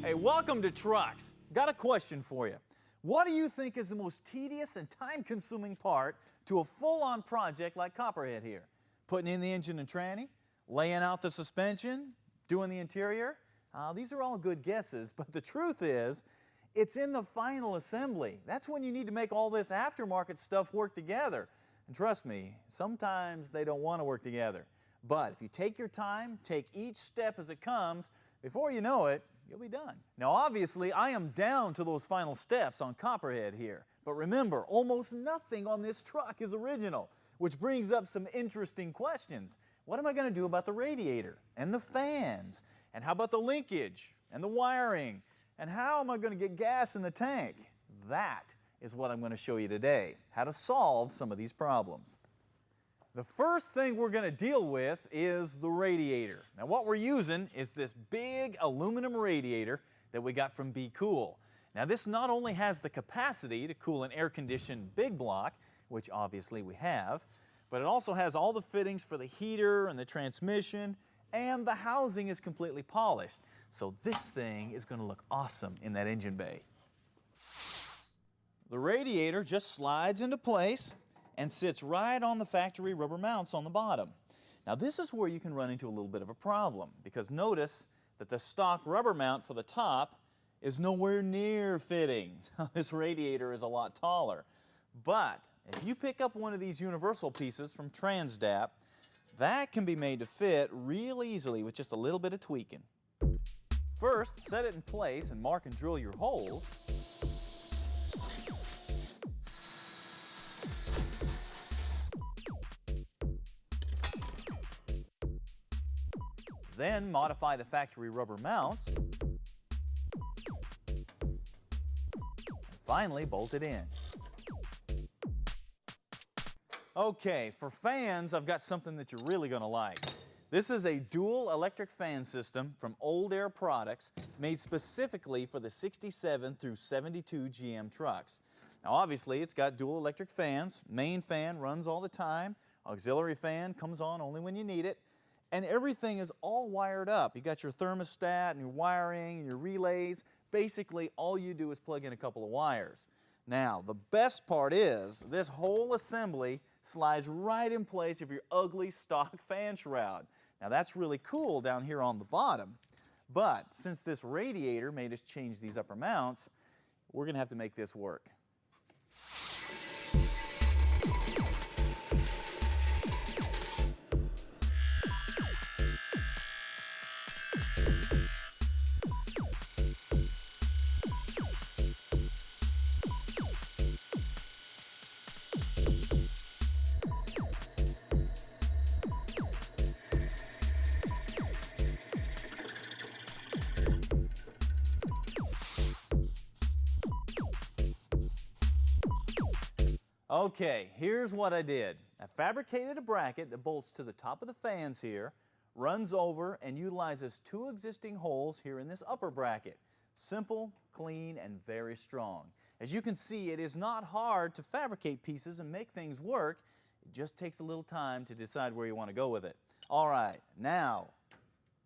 Hey, welcome to Trucks. Got a question for you. What do you think is the most tedious and time-consuming part to a full-on project like Copperhead here? Putting in the engine and tranny? Laying out the suspension? Doing the interior? These are all good guesses, but the truth is, it's in the final assembly. That's when you need to make all this aftermarket stuff work together. And trust me, sometimes they don't want to work together. But if you take your time, take each step as it comes, before you know it, you'll be done. Now obviously, I am down to those final steps on Copperhead here. But remember, almost nothing on this truck is original, which brings up some interesting questions. What am I going to do about the radiator and the fans? And how about the linkage and the wiring? And how am I going to get gas in the tank? That is what I'm going to show you today, how to solve some of these problems. The first thing we're going to deal with is the radiator. Now what we're using is this big aluminum radiator that we got from Be Cool. Now this not only has the capacity to cool an air-conditioned big block, which obviously we have, but it also has all the fittings for the heater and the transmission, and the housing is completely polished. So this thing is going to look awesome in that engine bay. The radiator just slides into place and sits right on the factory rubber mounts on the bottom. Now this is where you can run into a little bit of a problem, because notice that the stock rubber mount for the top is nowhere near fitting. This radiator is a lot taller. But if you pick up one of these universal pieces from Transdap, that can be made to fit real easily with just a little bit of tweaking. First, set it in place and mark and drill your holes. Then modify the factory rubber mounts. And finally, bolt it in. Okay, for fans, I've got something that you're really going to like. This is a dual electric fan system from Old Air Products, made specifically for the 67 through 72 GM trucks. Now obviously it's got dual electric fans. Main fan runs all the time. Auxiliary fan comes on only when you need it. And everything is all wired up. You got your thermostat and your wiring and your relays. Basically all you do is plug in a couple of wires. Now the best part is this whole assembly slides right in place of your ugly stock fan shroud. Now that's really cool down here on the bottom, but since this radiator made us change these upper mounts, we're going to have to make this work. Okay, here's what I did. I fabricated a bracket that bolts to the top of the fans here, runs over and utilizes two existing holes here in this upper bracket. Simple, clean, and very strong. As you can see, it is not hard to fabricate pieces and make things work. It just takes a little time to decide where you want to go with it. All right, now,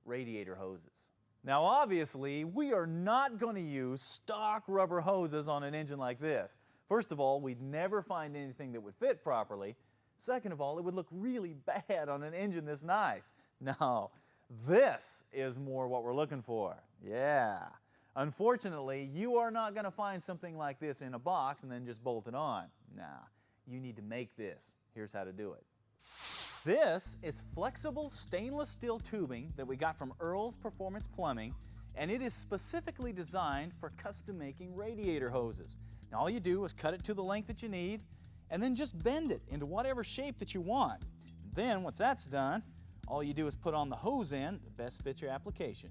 radiator hoses. Now obviously, we are not going to use stock rubber hoses on an engine like this. First of all, we'd never find anything that would fit properly. Second of all, it would look really bad on an engine this nice. No, this is more what we're looking for. Yeah. Unfortunately, you are not going to find something like this in a box and then just bolt it on. Nah, you need to make this. Here's how to do it. This is flexible stainless steel tubing that we got from Earl's Performance Plumbing, and it is specifically designed for custom making radiator hoses. Now all you do is cut it to the length that you need and then just bend it into whatever shape that you want. And then once that's done, all you do is put on the hose end that best fits your application.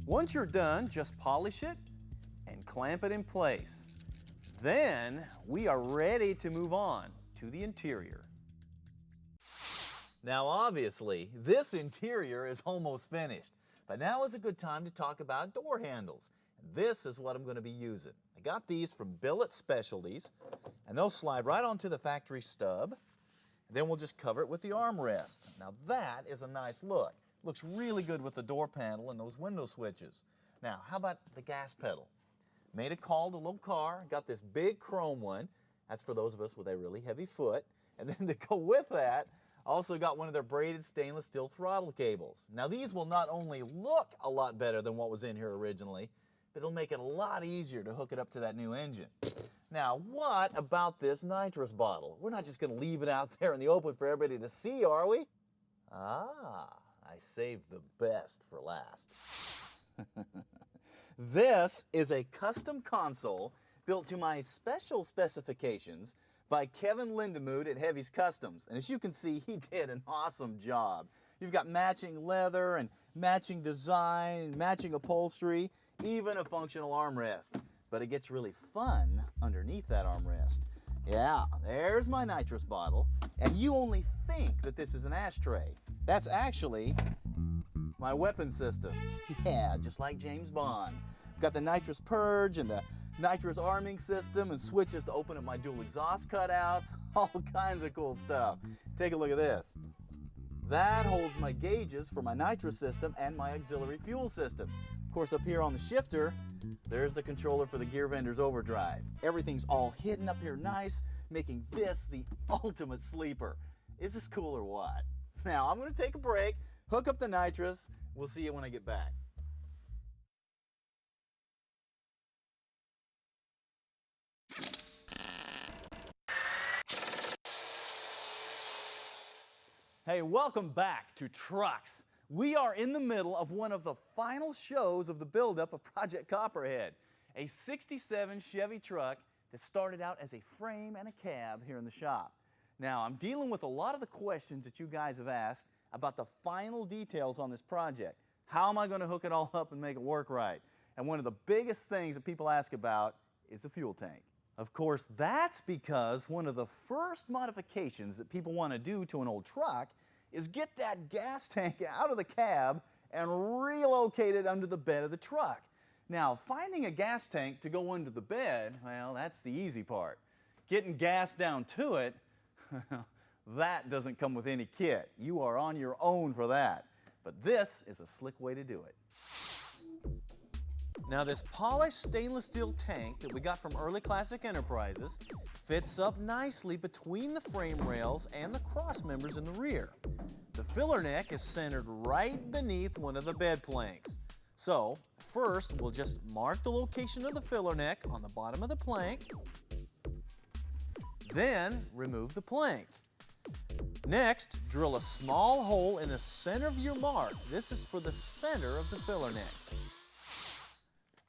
Once you're done, just polish it and clamp it in place. Then we are ready to move on to the interior. Now obviously, this interior is almost finished, but now is a good time to talk about door handles. This is what I'm going to be using. I got these from Billet Specialties, and they'll slide right onto the factory stub. Then we'll just cover it with the armrest. Now that is a nice look. Looks really good with the door panel and those window switches. Now, how about the gas pedal? Made a call to a little car, got this big chrome one. That's for those of us with a really heavy foot. And then to go with that, I also got one of their braided stainless steel throttle cables. Now these will not only look a lot better than what was in here originally, but it'll make it a lot easier to hook it up to that new engine. Now, what about this nitrous bottle? We're not just going to leave it out there in the open for everybody to see, are we? Ah, I saved the best for last. This is a custom console built to my special specifications by Kevin Lindemood at Heavy's Customs. And as you can see, he did an awesome job. You've got matching leather and matching design, matching upholstery, even a functional armrest. But it gets really fun underneath that armrest. Yeah, there's my nitrous bottle. And you only think that this is an ashtray. That's actually my weapon system. Yeah, just like James Bond. I've got the nitrous purge and the nitrous arming system and switches to open up my dual exhaust cutouts. All kinds of cool stuff. Take a look at this. That holds my gauges for my nitrous system and my auxiliary fuel system. Of course, up here on the shifter, there's the controller for the gear vendor's overdrive. Everything's all hidden up here nice, making this the ultimate sleeper. Is this cool or what? Now, I'm going to take a break, hook up the nitrous. We'll see you when I get back. Hey, welcome back to Trucks. We are in the middle of one of the final shows of the buildup of Project Copperhead, a '67 Chevy truck that started out as a frame and a cab here in the shop. Now, I'm dealing with a lot of the questions that you guys have asked about the final details on this project. How am I going to hook it all up and make it work right? And one of the biggest things that people ask about is the fuel tank. Of course, that's because one of the first modifications that people want to do to an old truck is get that gas tank out of the cab and relocate it under the bed of the truck. Now, finding a gas tank to go under the bed, well, that's the easy part. Getting gas down to it, that doesn't come with any kit. You are on your own for that. But this is a slick way to do it. Now, this polished stainless steel tank that we got from Early Classic Enterprises fits up nicely between the frame rails and the cross members in the rear. The filler neck is centered right beneath one of the bed planks. So, first we'll just mark the location of the filler neck on the bottom of the plank. Then, remove the plank. Next, drill a small hole in the center of your mark. This is for the center of the filler neck.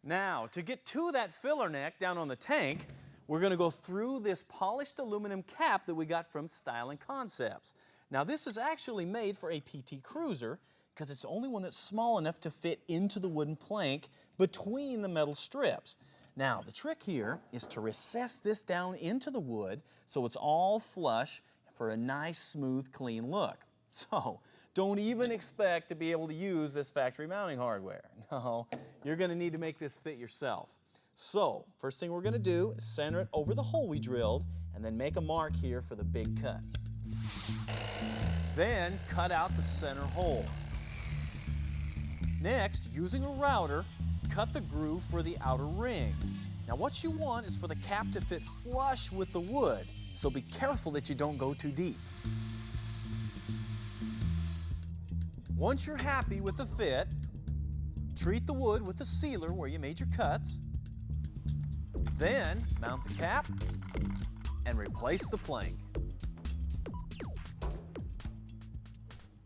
Now, to get to that filler neck down on the tank, we're going to go through this polished aluminum cap that we got from Style and Concepts. Now, this is actually made for a PT Cruiser because it's the only one that's small enough to fit into the wooden plank between the metal strips. Now, the trick here is to recess this down into the wood so it's all flush for a nice, smooth, clean look. So, don't even expect to be able to use this factory mounting hardware. No, you're going to need to make this fit yourself. So, first thing we're going to do is center it over the hole we drilled and then make a mark here for the big cut. Then, cut out the center hole. Next, using a router, cut the groove for the outer ring. Now, what you want is for the cap to fit flush with the wood, so be careful that you don't go too deep. Once you're happy with the fit, treat the wood with the sealer where you made your cuts. Then, mount the cap and replace the plank.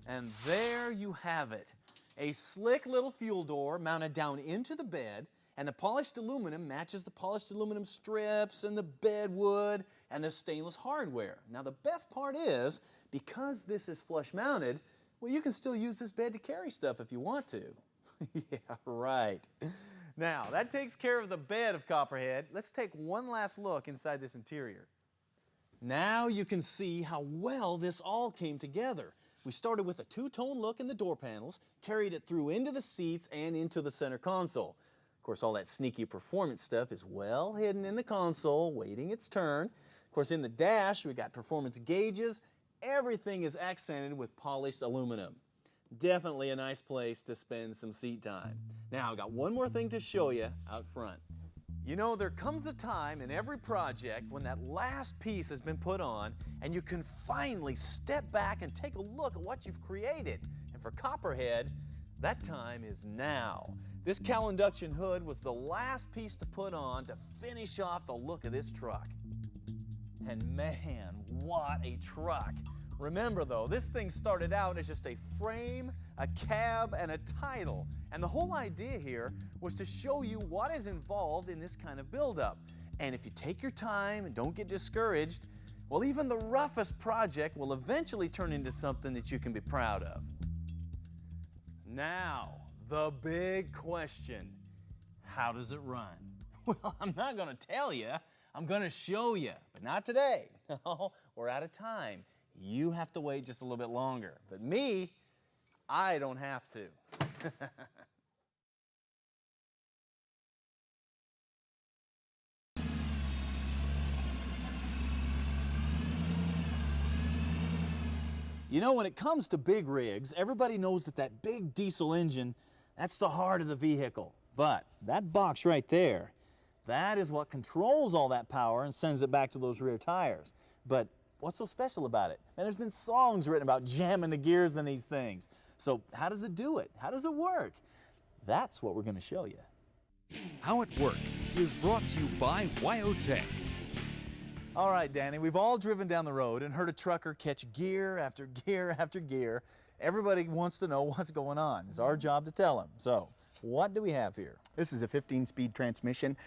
And there you have it. A slick little fuel door mounted down into the bed, and the polished aluminum matches the polished aluminum strips and the bed wood and the stainless hardware. Now, the best part is, because this is flush mounted, well, you can still use this bed to carry stuff if you want to. Yeah, right. Now, that takes care of the bed of Copperhead. Let's take one last look inside this interior. Now you can see how well this all came together. We started with a two-tone look in the door panels, carried it through into the seats and into the center console. Of course, all that sneaky performance stuff is well hidden in the console, waiting its turn. Of course, in the dash, we got performance gauges. Everything is accented with polished aluminum. Definitely a nice place to spend some seat time. Now, I've got one more thing to show you out front. You know, there comes a time in every project when that last piece has been put on and you can finally step back and take a look at what you've created. And for Copperhead, that time is now. This cowl induction hood was the last piece to put on to finish off the look of this truck. And man, what a truck. Remember though, this thing started out as just a frame, a cab, and a title. And the whole idea here was to show you what is involved in this kind of buildup. And if you take your time and don't get discouraged, well, even the roughest project will eventually turn into something that you can be proud of. Now, the big question, how does it run? Well, I'm not gonna tell you, I'm gonna show you, but not today. No, we're out of time. You have to wait just a little bit longer. But me, I don't have to. You know, when it comes to big rigs, everybody knows that that big diesel engine, that's the heart of the vehicle. But that box right there, that is what controls all that power and sends it back to those rear tires. But what's so special about it? And there's been songs written about jamming the gears in these things. So how does it do it? How does it work? That's what we're going to show you. How it works is brought to you by Wyotech. All right, Danny, we've all driven down the road and heard a trucker catch gear after gear after gear. Everybody wants to know what's going on. It's our job to tell them. So what do we have here? This is a 15-speed transmission.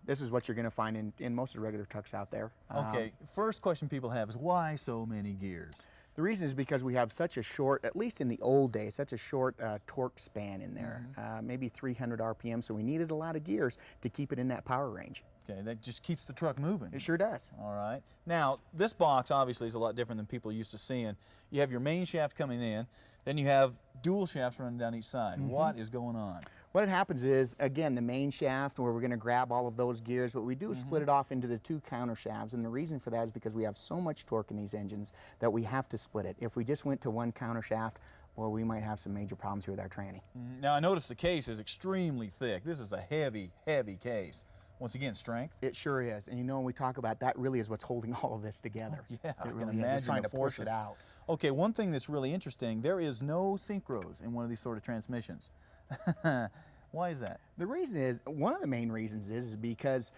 This is what you're going to find in most of the regular trucks out there. Okay, first question people have is why so many gears? The reason is because we have such a short, at least in the old days, such a short torque span in there, maybe 300 RPM, so we needed a lot of gears to keep it in that power range. Okay, that just keeps the truck moving. It sure does. All right. Now, this box obviously is a lot different than people are used to seeing. You have your main shaft coming in, then you have dual shafts running down each side. What is going on? What happens is, again, the main shaft where we're going to grab all of those gears, what we do is split it off into the two counter shafts, and the reason for that is because we have so much torque in these engines that we have to split it. If we just went to one counter shaft, well, we might have some major problems here with our tranny. Now, I notice the case is extremely thick. This is a heavy, heavy case. Once again, strength. It sure is, and you know, when we talk about that, really is what's holding all of this together. Oh, yeah, it really is. It's trying to push it out. Okay, one thing that's really interesting, there is no synchros in one of these sort of transmissions. Why is that? The reason is, one of the main reasons is because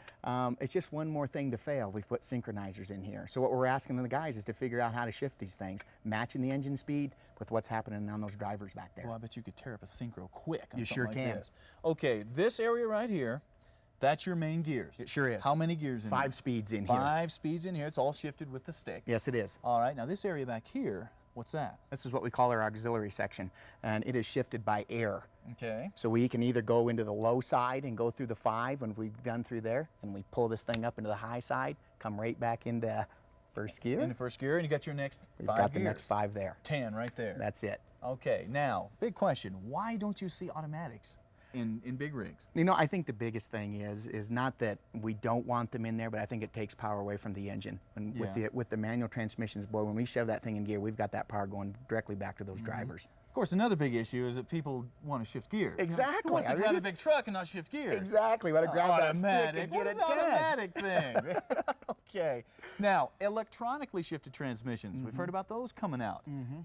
it's just one more thing to fail. We put synchronizers in here. So what we're asking the guys is to figure out how to shift these things, matching the engine speed with what's happening on those drivers back there. Well, I bet you could tear up a synchro quick on You something sure like can. this. Okay, this area right here, that's your main gears. It sure is. How many gears in 5 speeds in here. 5 speeds in here. It's all shifted with the stick. Yes, it is. All right, now this area back here, what's that? This is what we call our auxiliary section, and it is shifted by air. Okay. So we can either go into the low side and go through the 5 when we've done through there, and we pull this thing up into the high side, come right back into first gear. In the first gear, and you got your next We've 5 got the gears. next 5 there. 10 right there. That's it. Okay, now, big question. Why don't you see automatics in big rigs? You know, I think the biggest thing is not that we don't want them in there, but I think it takes power away from the engine. And with the manual transmissions, boy, when we shove that thing in gear, we've got that power going directly back to those drivers. Of course, another big issue is that people want to shift gears. Exactly. Who wants to drive a big truck and not shift gears? Exactly. Want to grab that stick and What get is it done. automatic thing? Okay. Now, electronically shifted transmissions. We've heard about those coming out.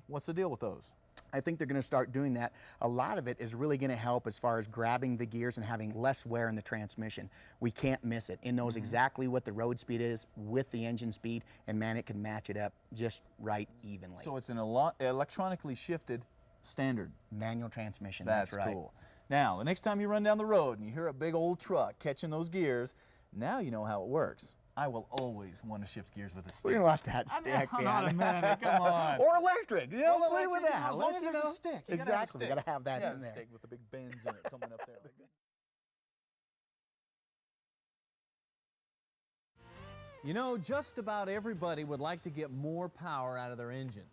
What's the deal with those? I think they're going to start doing that. A lot of it is really going to help as far as grabbing the gears and having less wear in the transmission. We can't miss it. It knows exactly what the road speed is with the engine speed, and man, it can match it up just right evenly. So it's an electronically shifted standard. Manual transmission, That's right. cool. Now, the next time you run down the road and you hear a big old truck catching those gears, now you know how it works. I will always want to shift gears with a stick. We want that stick, I'm man. automatic, come on. Or electric, you know, Well, play with electric, that. as long as there's a stick. You gotta have a Exactly, we stick. got to have that Yeah, in there. stick with the big bends in it coming up there. Like that. You know, just about everybody would like to get more power out of their engine.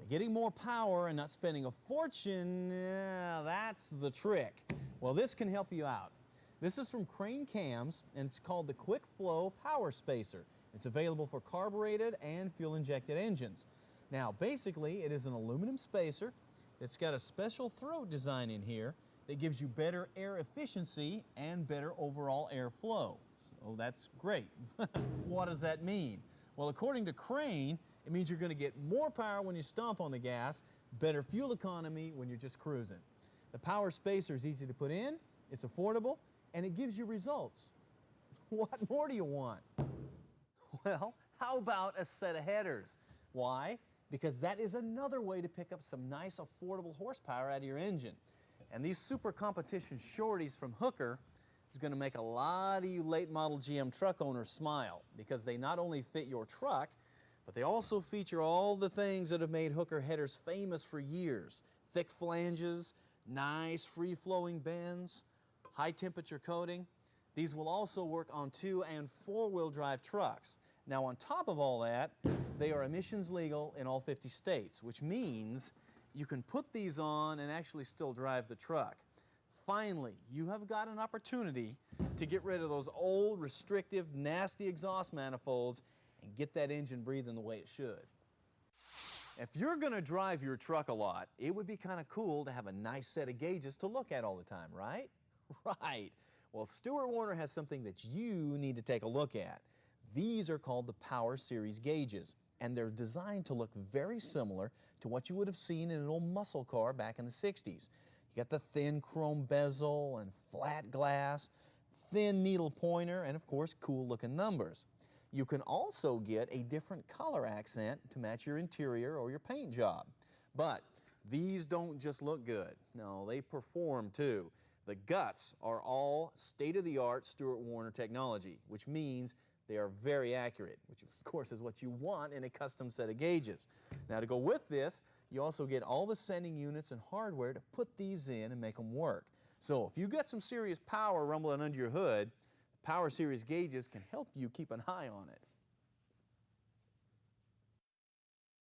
Getting more power and not spending a fortune, that's the trick. Well, this can help you out. This is from Crane Cams, and it's called the Quick Flow Power Spacer. It's available for carbureted and fuel-injected engines. Now, basically, it is an aluminum spacer. It's got a special throat design in here that gives you better air efficiency and better overall airflow. So that's great. What does that mean? Well, according to Crane, it means you're going to get more power when you stomp on the gas, better fuel economy when you're just cruising. The power spacer is easy to put in, it's affordable, and it gives you results. What more do you want? Well, how about a set of headers? Why? Because that is another way to pick up some nice affordable horsepower out of your engine. And these super competition shorties from Hooker is going to make a lot of you late model GM truck owners smile, because they not only fit your truck, but they also feature all the things that have made Hooker headers famous for years. Thick flanges, nice free-flowing bends, high-temperature coating. These will also work on 2- and 4-wheel drive trucks. Now, on top of all that, they are emissions legal in all 50 states, which means you can put these on and actually still drive the truck. Finally, you have got an opportunity to get rid of those old, restrictive, nasty exhaust manifolds and get that engine breathing the way it should. If you're going to drive your truck a lot, it would be kind of cool to have a nice set of gauges to look at all the time, right? Right. Well, Stewart Warner has something that you need to take a look at. These are called the Power Series gauges, and they're designed to look very similar to what you would have seen in an old muscle car back in the 60s. You got the thin chrome bezel and flat glass, thin needle pointer, and of course, cool looking numbers. You can also get a different color accent to match your interior or your paint job. But these don't just look good. No, they perform too. The guts are all state-of-the-art Stewart Warner technology, which means they are very accurate, which of course is what you want in a custom set of gauges. Now, to go with this, you also get all the sending units and hardware to put these in and make them work. So if you get some serious power rumbling under your hood, Power Series gauges can help you keep an eye on it.